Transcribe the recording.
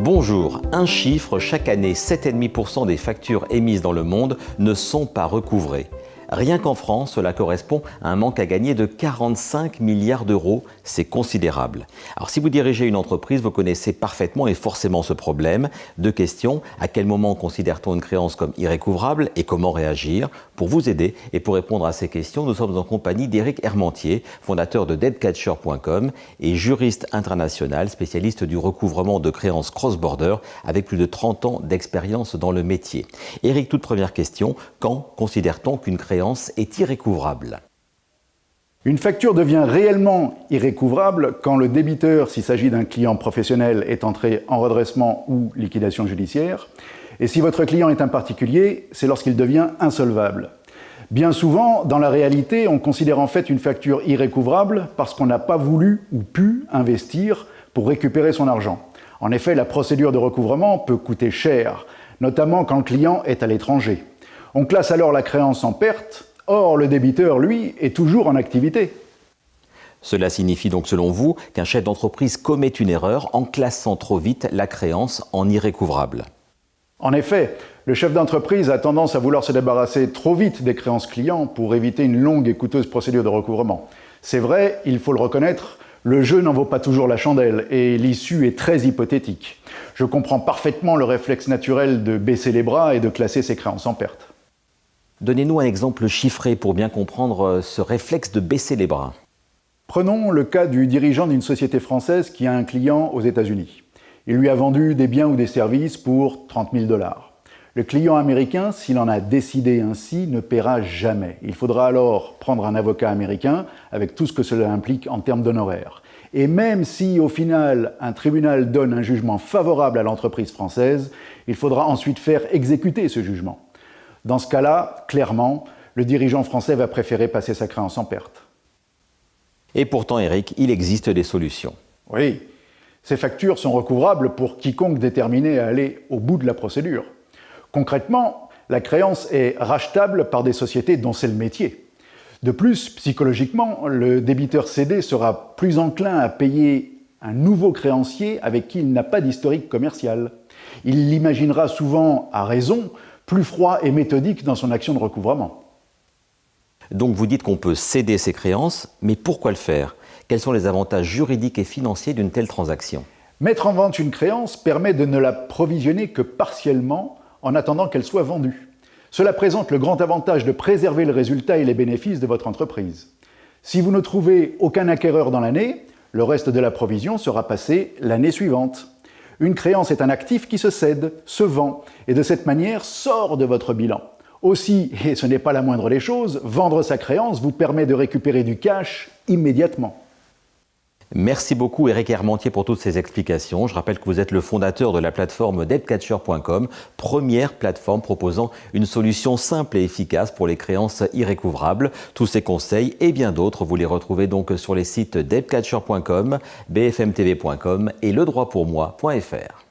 Bonjour, un chiffre, chaque année 7,5% des factures émises dans le monde ne sont pas recouvrées. Rien qu'en France, cela correspond à un manque à gagner de 45 milliards d'euros, c'est considérable. Alors si vous dirigez une entreprise, vous connaissez parfaitement et forcément ce problème. Deux questions, à quel moment considère-t-on une créance comme irrécouvrable et comment réagir? Pour vous aider et pour répondre à ces questions, nous sommes en compagnie d'Éric Hermantier, fondateur de debtcatcher.com et juriste international, spécialiste du recouvrement de créances cross-border avec plus de 30 ans d'expérience dans le métier. Éric, toute première question, quand considère-t-on qu'une créance est irrécouvrable? Une facture devient réellement irrécouvrable quand le débiteur, s'il s'agit d'un client professionnel, est entré en redressement ou liquidation judiciaire. Et si votre client est un particulier, c'est lorsqu'il devient insolvable. Bien souvent, dans la réalité, on considère en fait une facture irrécouvrable parce qu'on n'a pas voulu ou pu investir pour récupérer son argent. En effet, la procédure de recouvrement peut coûter cher, notamment quand le client est à l'étranger. On classe alors la créance en perte, or le débiteur, lui, est toujours en activité. Cela signifie donc selon vous qu'un chef d'entreprise commet une erreur en classant trop vite la créance en irrécouvrable. En effet, le chef d'entreprise a tendance à vouloir se débarrasser trop vite des créances clients pour éviter une longue et coûteuse procédure de recouvrement. C'est vrai, il faut le reconnaître, le jeu n'en vaut pas toujours la chandelle et l'issue est très hypothétique. Je comprends parfaitement le réflexe naturel de baisser les bras et de classer ses créances en perte. Donnez-nous un exemple chiffré pour bien comprendre ce réflexe de baisser les bras. Prenons le cas du dirigeant d'une société française qui a un client aux États-Unis. Il lui a vendu des biens ou des services pour 30 000 $. Le client américain, s'il en a décidé ainsi, ne paiera jamais. Il faudra alors prendre un avocat américain avec tout ce que cela implique en termes d'honoraires. Et même si, au final, un tribunal donne un jugement favorable à l'entreprise française, il faudra ensuite faire exécuter ce jugement. Dans ce cas-là, clairement, le dirigeant français va préférer passer sa créance en perte. Et pourtant, Éric, il existe des solutions. Oui, ces factures sont recouvrables pour quiconque déterminé à aller au bout de la procédure. Concrètement, la créance est rachetable par des sociétés dont c'est le métier. De plus, psychologiquement, le débiteur cédé sera plus enclin à payer un nouveau créancier avec qui il n'a pas d'historique commercial. Il l'imaginera souvent, à raison, plus froid et méthodique dans son action de recouvrement. Donc vous dites qu'on peut céder ses créances, mais pourquoi le faire? Quels sont les avantages juridiques et financiers d'une telle transaction? Mettre en vente une créance permet de ne la provisionner que partiellement en attendant qu'elle soit vendue. Cela présente le grand avantage de préserver le résultat et les bénéfices de votre entreprise. Si vous ne trouvez aucun acquéreur dans l'année, le reste de la provision sera passé l'année suivante. Une créance est un actif qui se cède, se vend, et de cette manière sort de votre bilan. Aussi, et ce n'est pas la moindre des choses, vendre sa créance vous permet de récupérer du cash immédiatement. Merci beaucoup Éric Hermantier pour toutes ces explications. Je rappelle que vous êtes le fondateur de la plateforme debtcatcher.com, première plateforme proposant une solution simple et efficace pour les créances irrécouvrables. Tous ces conseils et bien d'autres, vous les retrouvez donc sur les sites debtcatcher.com, bfmtv.com et ledroitpourmoi.fr.